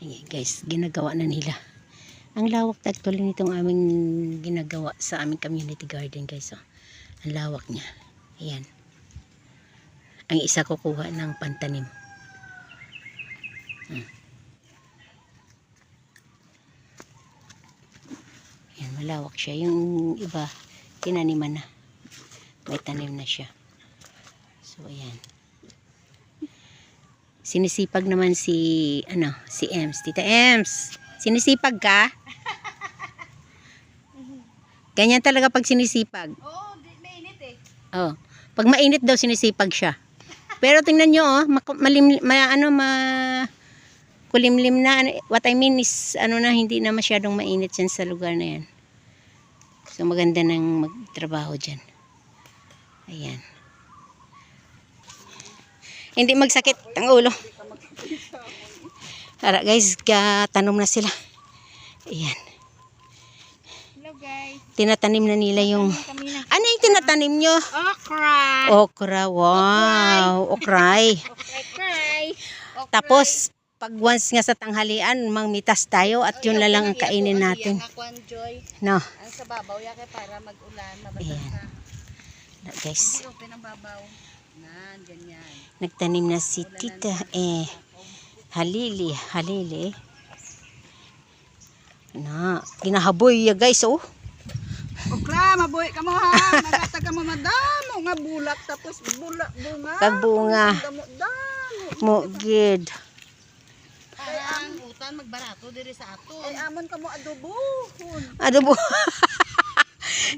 Ayan, guys, ginagawa na nila. Ang lawak actually nitong aming ginagawa sa aming community garden, guys. Oh. Ang lawak niya. Ayan. Ang isa kukuha ng pantanim. Ayan, malawak siya. Yung iba, tinaniman na. May tanim na siya. So, ayan. Sinisipag naman si Ems. Tita Ems, sinisipag ka? Ganyan talaga pag sinisipag. Oo, mainit eh. Oh, pag mainit daw sinisipag siya. Pero tingnan nyo, oh, kulimlim na. What I mean is, hindi na masyadong mainit yan sa lugar na yan. So, maganda nang magtrabaho dyan. Ayan. Hindi magsakit ang ulo. Tara guys, tanom na sila. Ayan. Hello guys. Tinatanim na nila yung... Ano yung tinatanim nyo? Okra. Okra, wow. Okray. Okray. Tapos, pag once nga sa tanghalian, mangmitas tayo at yun na lang ang kainin natin. Joy. No. Ang sa babaw yake para mag-ulan, mabasa Ayan. na. Guys, Open ang babaw. Nan, ganyan. nagtanim na si Tita Halili. Na, ginahaboy ya guys, oh. Okra, mabuhay ka mo ha. Magata ka mo madamo nga bulak tapos bunga. Kagbunga. Mo gid. Ay ang utan magbarato diri sa ato. Ay amon ka mo adobohon. Adobo.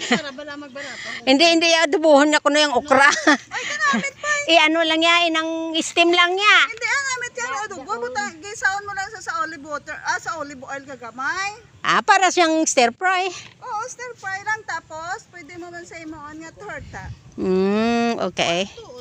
Para bala magbarato. Hindi adobohon ako na yung okra. Ay kanamit pa. Ano lang yan, inang steam lang niya. Hindi anamit yan adobo. Buta gisaon mo lang sa olive water. Sa olive oil gagamay. Para siyang stir fry. Oo, stir fry lang tapos pwede mo man sa imoon nga torta. Okay. Oo,